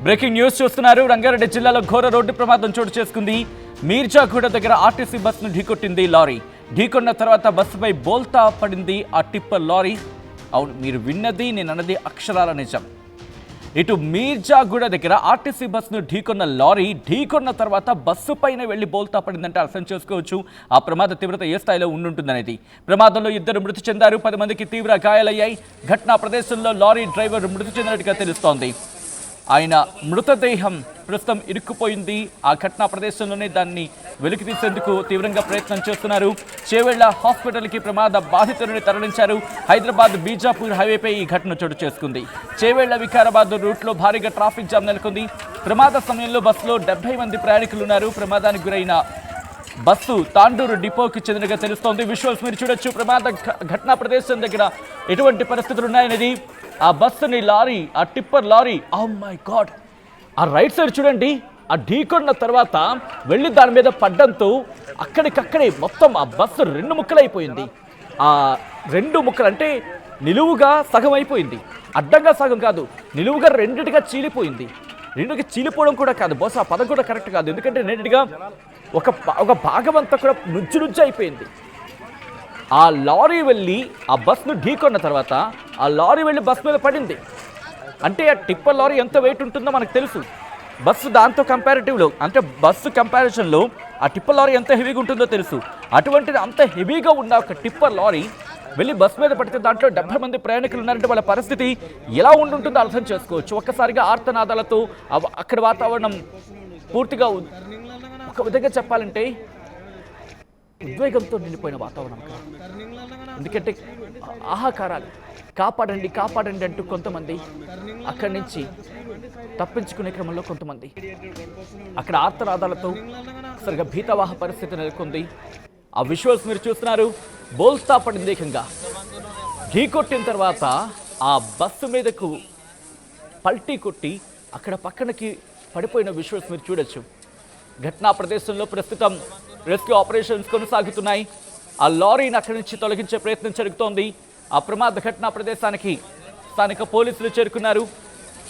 Breaking news చూస్తున్నారు. రంగారెడ్డి జిల్లాలో ఘోర రోడ్డు ప్రమాదం చోటు చేసుకుంది. మీర్జాగూడ దగ్గర ఆర్టీసీ బస్సును ఢీకొట్టింది లారీ. ఢీకొన్న తర్వాత బస్సుపై బోల్తా పడింది ఆ టిప్పర్ లారీ. అవును, మీరు విన్నది నేను అన్నది అక్షరాల నిజం. ఇటు మీర్జాగూడ దగ్గర ఆర్టీసీ బస్సును ఢీకొన్న లారీ ఢీకొన్న తర్వాత బస్సు పైన వెళ్లి బోల్తా పడిందంటే అర్థం చేసుకోవచ్చు ఆ ప్రమాద తీవ్రత ఏ స్థాయిలో ఉండుంటుందనేది. ప్రమాదంలో 2 మృతి చెందారు, 10 మందికి తీవ్ర గాయాలయ్యాయి. ఘటనా ప్రదేశంలో లారీ డ్రైవర్ మృతి చెందినట్టుగా తెలుస్తోంది. ఆయన మృతదేహం ప్రస్తుతం ఇరుక్కుపోయింది. ఆ ఘటనా ప్రదేశంలోనే దాన్ని వెలికి తీసేందుకు తీవ్రంగా ప్రయత్నం చేస్తున్నారు. చేవెళ్ల హాస్పిటల్కి ప్రమాద బాధితులను తరలించారు. హైదరాబాద్ బీజాపూర్ హైవేపై ఈ ఘటన చోటు చేసుకుంది. చేవెళ్ల వికారాబాద్ రూట్లో భారీగా ట్రాఫిక్ జామ్ నెలకొంది. ప్రమాద సమయంలో బస్సులో 70 మంది ప్రయాణికులున్నారు. ప్రమాదానికి గురైన బస్సు తాండూరు డిపోకి చెందినగా తెలుస్తోంది. విజువల్స్ మీరు చూడొచ్చు. ప్రమాద ఘటనా ప్రదేశం దగ్గర ఎటువంటి పరిస్థితులు ఉన్నాయనేది. ఆ బస్సుని లారీ, ఆ tipper lorry, oh my God, ఆ రైట్ సైడ్ చూడండి, ఆ ఢీకొన్న తర్వాత వెళ్ళి దాని మీద పడ్డంతో అక్కడికక్కడే మొత్తం ఆ బస్సు 2 ముక్కలైపోయింది. ఆ 2 ముక్కలు అంటే నిలువుగా సగం అయిపోయింది, అడ్డంగా సగం కాదు, నిలువుగా రెండిటిగా చీలిపోయింది. రెండుగా చీలిపోవడం కూడా కాదు, బహుశా ఆ పదం కూడా కరెక్ట్ కాదు, ఎందుకంటే రెండిటిగా ఒక భాగం అంతా కూడా నుంచి అయిపోయింది. ఆ లారీ వెళ్ళి ఆ బస్సును ఢీకొన్న తర్వాత ఆ లారీ వెళ్ళి బస్సు మీద పడింది అంటే ఆ టిప్పర్ లారీ ఎంత వెయిట్ ఉంటుందో మనకు తెలుసు. బస్సు దాంతో కంపారిటివ్లో అంటే బస్సు కంపారిజన్లో ఆ టిప్పర్ లారీ ఎంత హెవీగా ఉంటుందో తెలుసు. అటువంటిది అంత హెవీగా ఉన్న ఒక టిప్పర్ లారీ వెళ్ళి బస్సు మీద పడితే దాంట్లో 70 మంది ప్రయాణికులు ఉన్నారంటే వాళ్ళ పరిస్థితి ఎలా ఉంటుందో అర్థం చేసుకోవచ్చు. ఒక్కసారిగా ఆర్తనాదాలతో అక్కడ వాతావరణం పూర్తిగా ఒక విధంగా చెప్పాలంటే ఉద్వేగంతో నిండిపోయిన వాతావరణం. ఎందుకంటే ఆహాకారాలు, కాపాడండి కాపాడండి అంటూ కొంతమంది, అక్కడి నుంచి తప్పించుకునే క్రమంలో కొంతమంది, అక్కడ ఆర్తనాదాలతో సరిగా భీతవాహ పరిస్థితి నెలకొంది. ఆ విజువల్స్ మీరు చూస్తున్నారు. బోల్తా పడింది ఏకంగా. ఢీకొట్టిన తర్వాత ఆ బస్సు మీదకు పల్టీ కొట్టి అక్కడ పక్కనకి పడిపోయిన విజువల్స్ మీరు చూడొచ్చు. ఘటనా ప్రదేశంలో ప్రస్తుతం రెస్క్యూ ఆపరేషన్స్ కొనసాగుతున్నాయి. ఆ లారీని అక్కడి నుంచి తొలగించే ప్రయత్నం జరుగుతోంది. ఆ ప్రమాద ఘటనా ప్రదేశానికి స్థానిక పోలీసులు చేరుకున్నారు.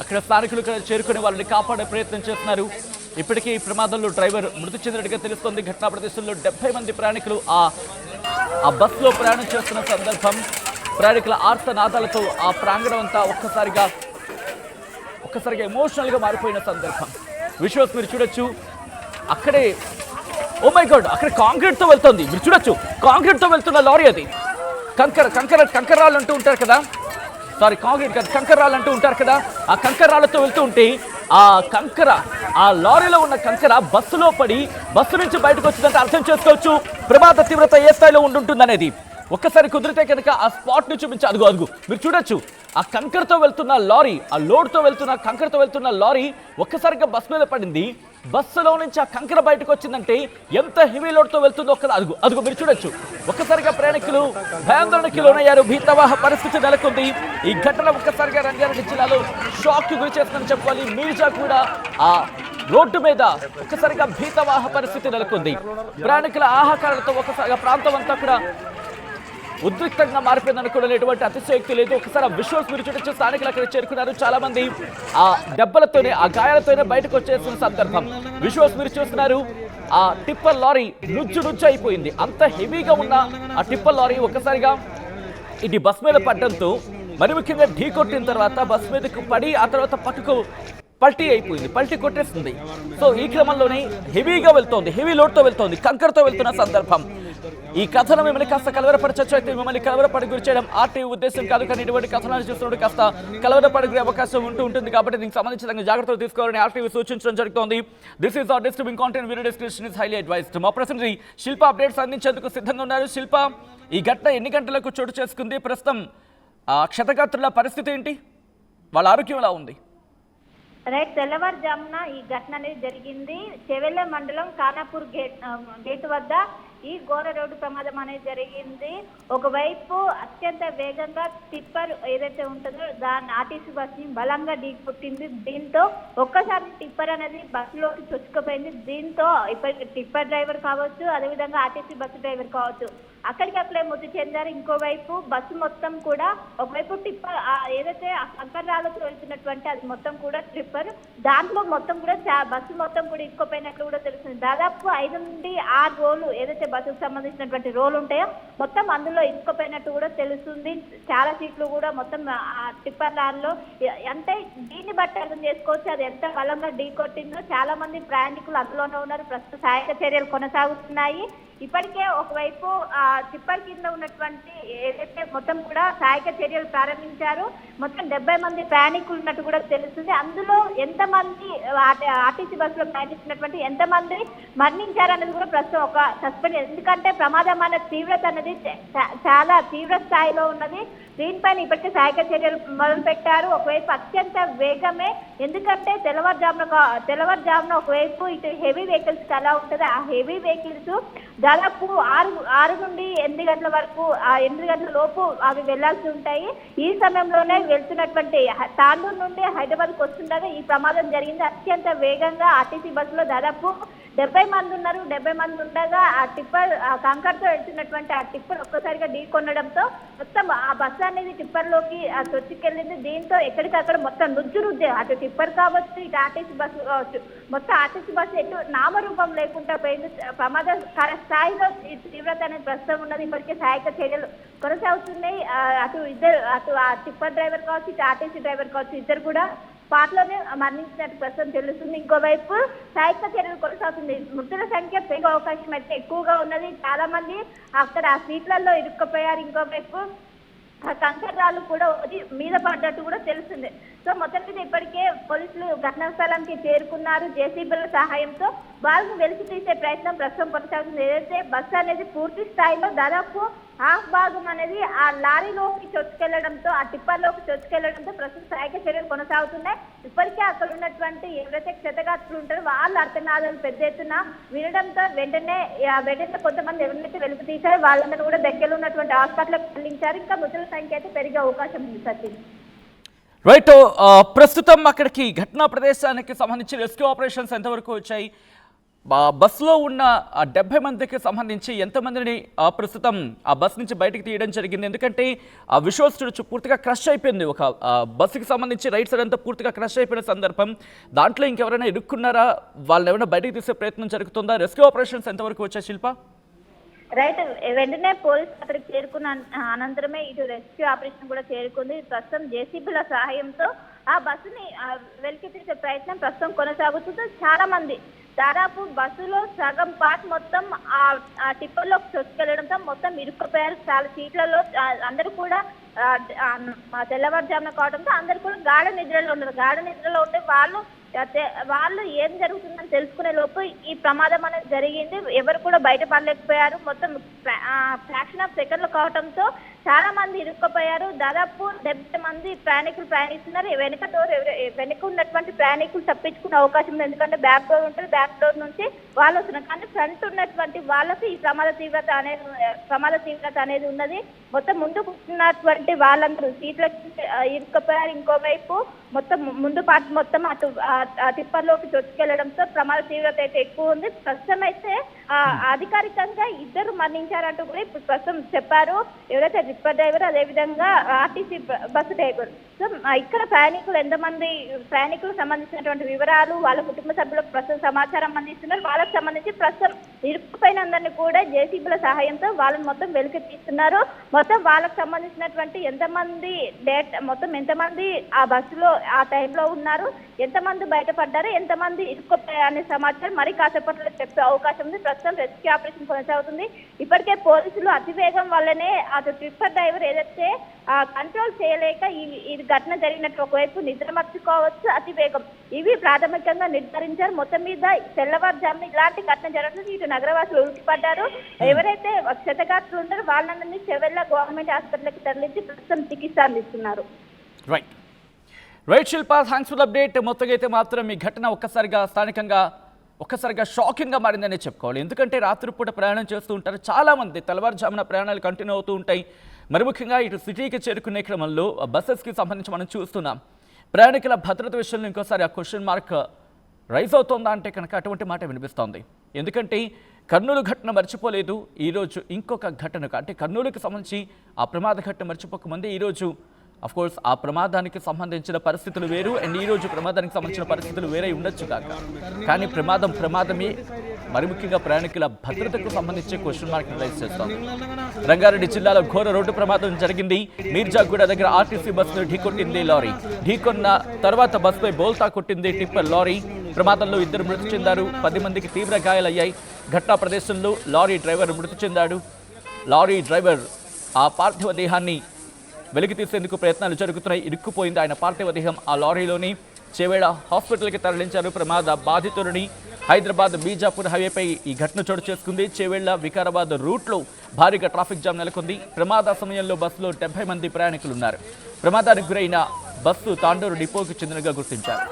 అక్కడ స్థానికులు చేరుకుని వాళ్ళని కాపాడే ప్రయత్నం చేస్తున్నారు. ఇప్పటికీ ఈ ప్రమాదంలో డ్రైవర్ మృతి చెందినట్టుగా తెలుస్తోంది. ఘటనా ప్రదేశంలో 70 మంది ప్రయాణికులు ఆ బస్సులో ప్రయాణం చేస్తున్న సందర్భం. ప్రయాణికుల ఆర్తనాదాలతో ఆ ప్రాంగణం అంతా ఒక్కసారిగా ఎమోషనల్గా మారిపోయిన సందర్భం. విజువల్స్ మీరు చూడొచ్చు. అక్కడే ఓ మై గాడ్, అక్కడ కాంక్రీట్తో వెళ్తుంది. మీరు చూడొచ్చు, కాంక్రీట్తో వెళ్తున్న లారీ అది. కంకర్రాళ్ళు అంటూ ఉంటారు కదా, సారీ కాంక్రీట్ కాదు, కంకర్రాళ్ళు అంటూ ఉంటారు కదా, ఆ కంకర్రాళ్ళతో వెళ్తూ ఉంటే ఆ లారీలో ఉన్న కంకర బస్సులో పడి బస్సు నుంచి బయటకు వచ్చిందంటే అర్థం చేసుకోవచ్చు ప్రమాద తీవ్రత ఏ స్థాయిలో ఉంటుందనేది. ఒక్కసారి కుదిరితే కనుక ఆ స్పాట్ని చూపించి అదుగు మీరు చూడొచ్చు. ఆ కంకరతో వెళ్తున్న లారీ, ఆ లోడ్తో వెళ్తున్న కంకరతో వెళ్తున్న లారీ ఒక్కసారిగా బస్సు మీద పడింది. బస్సులో నుంచి ఆ కంకర బయటకు వచ్చిందంటే ఎంత హెవీ లోడ్తో వెళ్తుందో అదుగు మీరు చూడొచ్చు. ఒక్కసారిగా ప్రయాణికులు భయాందోళనకి లోనయ్యారు. భీతవాహ పరిస్థితి నెలకొంది. ఈ ఘటన ఒక్కసారిగా రంగారెడ్డి జిల్లాలో షాక్ కి గురి చేస్తుందని చెప్పుకోవాలి. మీర్జా కూడా ఆ రోడ్డు మీద ఒక్కసారిగా భీతవాహ పరిస్థితి నెలకొంది. ప్రయాణికుల ఆహాకారాలతో ఒక్కసారిగా ప్రాంతం అంతా కూడా ఉద్రిక్తంగా మారిపోయింది అనుకోవడం ఎటువంటి అతిశయోక్తి లేదు. ఒకసారి ఆ విజువల్స్ మీరు చూడొచ్చు. స్థానికులు అక్కడ చేరుకున్నారు. చాలా మంది ఆ దెబ్బలతోనే, ఆ గాయాలతోనే బయటకు వచ్చేసిన సందర్భం. విజువల్స్ మీరు చూస్తున్నారు. ఆ టిప్పర్ లారీ నుజ్జు అయిపోయింది. అంత హెవీగా ఉన్న ఆ టిప్పర్ లారీ ఒక్కసారిగా ఇది బస్ మీద పడడంతో, మరి ముఖ్యంగా ఢీ కొట్టిన తర్వాత బస్ మీదకు పడి ఆ తర్వాత పక్కకు పల్టీ అయిపోయింది, పల్టీ కొట్టేస్తుంది. సో ఈ క్రమంలోనే హెవీగా వెళ్తోంది, హెవీ లోడ్తో వెళ్తోంది, కంకరతో వెళ్తున్న సందర్భం. ఈ కథనం మిమ్మల్ని కాస్త కలవరపరచచ్చు. అయితే మిమ్మల్ని కలవరపడి గురి చేయడం ఆర్టీవీ ఉద్దేశం కాదు, కానీ ఇటువంటి కథనాలు చూస్తున్నప్పుడు కాస్త కలవరపడి గురే అవకాశం ఉంటుంది. కాబట్టి దీనికి సంబంధించిన జాగ్రత్తలు తీసుకోవాలని ఆర్టీవీ సూచించడం జరుగుతోంది. This is our disturbing content, video description is highly advised. మా ప్రతినిధి శిల్ప అప్డేట్స్ అందించేందుకు సిద్ధంగా ఉన్నారు. శిల్ప, ఈ ఘటన ఎన్ని గంటలకు చోటు చేసుకుంది? ప్రస్తుతం క్షతగాత్రుల పరిస్థితి ఏంటి? వాళ్ళ ఆరోగ్యం ఎలా ఉంది? రైట్, తెల్లవారుజామున ఈ ఘటన అనేది జరిగింది. చెవెళ్ళ మండలం ఖానాపూర్ గేట్ వద్ద ఈ ఘోర రోడ్డు ప్రమాదం అనేది జరిగింది. ఒకవైపు అత్యంత వేగంగా టిప్పర్ ఏదైతే ఉంటుందో దాని ఆర్టీసీ బస్ ని బలంగా ఢీకొట్టింది. దీంతో ఒక్కసారి టిప్పర్ అనేది బస్సులోకి చొచ్చుకుపోయింది. దీంతో ఇప్పటికి టిప్పర్ డ్రైవర్ కావచ్చు, అదేవిధంగా ఆర్టీసీ బస్సు డ్రైవర్ కావచ్చు, అక్కడికక్కడే మృతి చెందారు. ఇంకోవైపు బస్సు మొత్తం కూడా ఒకవైపు టిప్పర్ ఏదైతే కంకర్రాలతో వెళ్తున్నటువంటి అది మొత్తం కూడా ట్రిప్పర్ దాంట్లో మొత్తం కూడా బస్సు మొత్తం కూడా ఇరుక్కుపోయినట్లు కూడా తెలుస్తుంది. దాదాపు 5 నుండి 6 రోలు ఏదైతే బస్సుకు సంబంధించినటువంటి రోలు ఉంటాయో మొత్తం అందులో ఇరుక్కుపోయినట్టు కూడా తెలుస్తుంది. చాలా సీట్లు కూడా మొత్తం ఆ టిప్పర్ లారీలో అంటే దీన్ని బట్టి అర్థం చేసుకోవచ్చు అది ఎంత బలంగా ఢీ కొట్టిందో. చాలా మంది ప్రయాణికులు అందులోనే ఉన్నారు. ప్రస్తుత సహాయక చర్యలు కొనసాగుతున్నాయి. ఇప్పటికే ఒకవైపు టిప్పర్ కింద ఉన్నటువంటి ఏదైతే మొత్తం కూడా సహాయక చర్యలు ప్రారంభించారు. మొత్తం 70 మంది ప్రయాణికులు ఉన్నట్టు కూడా తెలుస్తుంది. అందులో ఎంతమంది ఆర్టీసీ బస్సులో ప్రయాణించినటువంటి ఎంతమంది మరణించారనేది కూడా ప్రస్తుతం ఒక సస్పెండ్. ఎందుకంటే ప్రమాదం అనే తీవ్రత అనేది చాలా తీవ్ర స్థాయిలో ఉన్నది. దీనిపైన ఇప్పటికే సహాయక చర్యలు మొదలు పెట్టారు. ఒకవైపు అత్యంత వేగమే, ఎందుకంటే తెల్లవారుజామున ఒకవైపు ఇటు హెవీ వెహికల్స్ అలా ఉంటుంది. ఆ హెవీ వెహికల్స్ దాదాపు 6 నుండి 8 గంటల వరకు 8 గంటల లోపు అవి వెళ్లాల్సి ఉంటాయి. ఈ సమయంలోనే వెళ్తున్నటువంటి తాండూరు నుండి హైదరాబాద్కి వస్తుండగా ఈ ప్రమాదం జరిగింది. అత్యంత వేగంగా ఆర్టీసీ బస్సులో దాదాపు 70 మంది ఉన్నారు. 70 మంది ఉండగా ఆ టిప్పర్ కంకర్తో వెళ్తున్నటువంటి ఆ టిప్పర్ ఒక్కసారిగా ఢీ కొనడంతో మొత్తం ఆ బస్సు అనేది టిప్పర్లోకి చొచ్చుకెళ్ళింది. దీంతో ఎక్కడికక్కడ మొత్తం రుద్దే అటు టిప్పర్ కావచ్చు ఇటు ఆర్టీసీ బస్సు కావచ్చు మొత్తం ఆర్టీసీ బస్సు ఎటు నామరూపం లేకుండా పోయింది. ప్రమాదకర స్థాయిలో తీవ్రత అనేది ప్రస్తుతం ఉన్నది. ఇప్పటికే సహాయక చర్యలు కొనసాగుతున్నాయి. అటు ఆ టిప్పర్ డ్రైవర్ కావచ్చు ఇటు ఆర్టీసీ డ్రైవర్ కావచ్చు ఇద్దరు కూడా స్పాట్లోనే మరణించినట్టు ప్రస్తుతం తెలుస్తుంది. ఇంకోవైపు సహాయక చర్యలు కొనసాగుతుంది. మృతుల సంఖ్య పెరిగే అవకాశం అయితే ఎక్కువగా ఉన్నది. చాలా మంది అక్కడ ఆ సీట్లలో ఇరుక్కుపోయారు. ఇంకోవైపు కంకర్రాలు కూడా మీద పడ్డట్టు కూడా తెలుస్తుంది. సో మొత్తం మీద ఇప్పటికే పోలీసులు ఘటనా స్థలానికి చేరుకున్నారు. జేసీబీల సహాయంతో వాళ్ళని వెలికి తీసే ప్రయత్నం ప్రస్తుతం కొనసాగుతుంది. ఏదైతే బస్సు అనేది పూర్తి స్థాయిలో దాదాపు హాఫ్ భాగం అనేది ఆ లారీలోకి చొచ్చుకెళ్లడంతో ఆ టిప్పర్లోకి చొచ్చుకెళ్లడంతో ప్రస్తుతం సహాయక చర్యలు కొనసాగుతున్నాయి. ఇప్పటికే అక్కడ ఉన్నటువంటి ఎవరైతే క్షతగాత్రులు ఉంటారో వాళ్ళు అర్థనాదాలు పెద్ద ఎత్తున వినడంతో వెంటనే కొంతమంది ఎవరినైతే వెలుగు తీశారో వాళ్ళందరూ కూడా దగ్గరలో ఉన్నటువంటి హాస్పిటల్కి తరలించారు. ఇంకా మృతుల సంఖ్య అయితే పెరిగే అవకాశం ఉంది. సచిన్ రైట్, ప్రస్తుతం అక్కడికి ఘటనా ప్రదేశానికి సంబంధించి రెస్క్యూ ఆపరేషన్స్ ఎంతవరకు వచ్చాయి? బస్సులో ఉన్న 70 మందికి సంబంధించి ఎంతమందిని ప్రస్తుతం ఆ బస్ నుంచి బయటకు తీయడం జరిగింది? ఎందుకంటే ఆ విజువల్స్ చూడొచ్చు, పూర్తిగా క్రష్ అయిపోయింది. ఒక బస్సుకి సంబంధించి రైట్ సైడ్ అంతా పూర్తిగా క్రష్ అయిపోయిన సందర్భం. దాంట్లో ఇంకెవరైనా ఇరుక్కున్నారా? వాళ్ళని ఏమైనా బయటకు తీసే ప్రయత్నం జరుగుతుందా? రెస్క్యూ ఆపరేషన్స్ ఎంతవరకు వచ్చాయి శిల్ప? రైట్, వెంటనే పోలీసు అక్కడికి చేరుకున్న అనంతరమే ఇటు రెస్క్యూ ఆపరేషన్ కూడా చేరుకుంది. ప్రస్తుతం జేసీబీల సహాయంతో ఆ బస్సుని వెలికి తీసే ప్రయత్నం ప్రస్తుతం కొనసాగుతుంది. చాలా మంది దాదాపు బస్సులో సగం పార్ట్ మొత్తం ఆ టిప్పర్లోకి చొచ్చుకెళ్లడంతో మొత్తం ఇరుక్కుపోయారు. చాలా సీట్లలో అందరూ కూడా తెల్లవారుజామున కావడంతో అందరూ కూడా గాఢ నిద్రలో ఉన్నారు. గాఢ నిద్రలో ఉంటే వాళ్ళు ఏం జరుగుతుందని తెలుసుకునే లోపు ఈ ప్రమాదం అనేది జరిగింది. ఎవరు కూడా బయటపడలేకపోయారు. మొత్తం ఫ్రాక్షన్ ఆఫ్ సెకండ్లు కావడంతో చాలా మంది ఇరుక్కుపోయారు. దాదాపు 70 మంది ప్రయాణికులు ప్రయాణిస్తున్నారు. వెనుక ఉన్నటువంటి ప్రయాణికులు తప్పించుకునే అవకాశం ఉంది. ఎందుకంటే బ్యాక్ డోర్ ఉంటుంది, బ్యాక్ డోర్ నుంచి వాళ్ళు వస్తున్నారు. కానీ ఫ్రంట్ ఉన్నటువంటి వాళ్ళకి ఈ ప్రమాద తీవ్రత అనేది ఉన్నది. మొత్తం ముందు కూర్చున్నటువంటి వాళ్ళందరూ సీట్లకి ఇరుక్కుపోయారు. ఇంకోవైపు మొత్తం ముందు పార్ట్ మొత్తం అటు టిప్పర్లోకి చొచ్చుకెళ్లడంతో ప్రమాద తీవ్రత అయితే ఎక్కువ ఉంది. ప్రస్తుతం అయితే అధికారికంగా 2 మరణించారంటూ కూడా ఇప్పుడు ప్రస్తుతం చెప్పారు. ఎవరైతే టిప్పర్ డ్రైవర్ అదేవిధంగా ఆర్టీసీ బస్సు డ్రైవర్. సో ఇక్కడ ప్రయాణికులకు సంబంధించినటువంటి వివరాలు వాళ్ళ కుటుంబ సభ్యులకు ప్రస్తుతం సమాచారం అందిస్తున్నారు. వాళ్ళకు సంబంధించి ప్రస్తుతం ఇరుక్కుపోయిన అందరినీ కూడా జేసీబీల సహాయంతో వాళ్ళని మొత్తం వెలికి తీస్తున్నారు. మొత్తం వాళ్ళకు సంబంధించినటువంటి ఎంతమంది ఆ బస్సులో ఆ టైంలో ఉన్నారు, ఎంతమంది బయటపడ్డారు, ఎంతమంది ఇరుక్కుపోయారు అనే సమాచారం మరి కాసేపట్లో చెప్పే అవకాశం ఉంది. ప్రస్తుతం రెస్క్యూ ఆపరేషన్ కొనసాగుతుంది. ఇప్పటికే పోలీసులు అతివేగం వల్లనే అటు టిప్పర్ డ్రైవర్ ఏదైతే కంట్రోల్ చేయలేక ఇది ఘటన జరిగినట్టు ఒకవైపు నిద్రమత్తు కావచ్చు, అతివేగం ఇవి ప్రాథమికంగా నిర్ధారించారు. మొత్తం మీద తెల్లవారుజామున ఇలాంటి ఘటన జరగడం ఇటు నగరవాసులు ఉలిక్కిపడ్డారు. ఎవరైతే క్షతగాత్రులు ఉన్నారో వాళ్ళందరినీ చెవెళ్ళ గవర్నమెంట్ హాస్పిటల్కి తరలించి ప్రస్తుతం చికిత్స అందిస్తున్నారు. Right Shilpa, thanks for the update. మొత్తంగా అయితే మాత్రం ఈ ఘటన ఒక్కసారిగా షాకింగ్గా మారిందనే చెప్పుకోవాలి. ఎందుకంటే రాత్రిపూట ప్రయాణం చేస్తూ ఉంటారు చాలామంది, తెల్లవారుజామున ప్రయాణాలు కంటిన్యూ అవుతూ ఉంటాయి. మరి ముఖ్యంగా ఇటు సిటీకి చేరుకునే క్రమంలో బస్సెస్కి సంబంధించి మనం చూస్తున్నాం. ప్రయాణికుల భద్రత విషయంలో ఇంకోసారి ఆ క్వశ్చన్ మార్క్ రైజ్ అవుతుందా అంటే కనుక అటువంటి మాట వినిపిస్తోంది. ఎందుకంటే కర్నూలు ఘటన మర్చిపోలేదు. ఈరోజు ఇంకొక ఘటనకు అంటే కర్నూలుకి సంబంధించి ఆ ప్రమాద ఘటన మర్చిపోకముందే ఈరోజు కోర్స్ ఆ ప్రమాదానికి సంబంధించిన పరిస్థితులు వేరు అండ్ ఈరోజు ప్రమాదానికి సంబంధించిన పరిస్థితులు వేరే ఉండొచ్చు కాక, కానీ ప్రమాదమే మరి ముఖ్యంగా ప్రయాణికుల భద్రతకు సంబంధించి క్వశ్చన్ మార్క్ రైజ్ చేస్తాం. రంగారెడ్డి జిల్లాలో ఘోర రోడ్డు ప్రమాదం జరిగింది. మీర్జాగూడ దగ్గర ఆర్టీసీ బస్సును ఢీకొట్టింది లారీ. ఢీకొన్న తర్వాత బస్సుపై బోల్తా కొట్టింది టిప్పర్ లారీ. ప్రమాదంలో 2 మృతి చెందారు. 10 మందికి తీవ్ర గాయాలయ్యాయి. ఘటనా ప్రదేశంలో లారీ డ్రైవర్ మృతి చెందాడు. లారీ డ్రైవర్ ఆ పార్థివ దేహాన్ని వెలికి తీసేందుకు ప్రయత్నాలు జరుగుతున్నాయి. ఇరుక్కుపోయింది ఆయన పార్థివ దేహం. ఆ లారీలోని చేవేళ హాస్పిటల్కి తరలించారు. ప్రమాద బాధితుడిని హైదరాబాద్ బీజాపూర్ హైవేపై ఈ ఘటన చోటు చేసుకుంది. చేవేళ్ల వికారాబాద్ రూట్లో భారీగా ట్రాఫిక్ జామ్ నెలకొంది. ప్రమాద సమయంలో బస్సులో 70 మంది ప్రయాణికులున్నారు. ప్రమాదానికి గురైన బస్సు తాండూరు డిపోకు చెందినగా గుర్తించారు.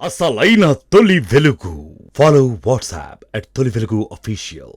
అసలైన తొలి వెలుగు. ఫాలో వాట్సాప్ @తొలి వెలుగు official.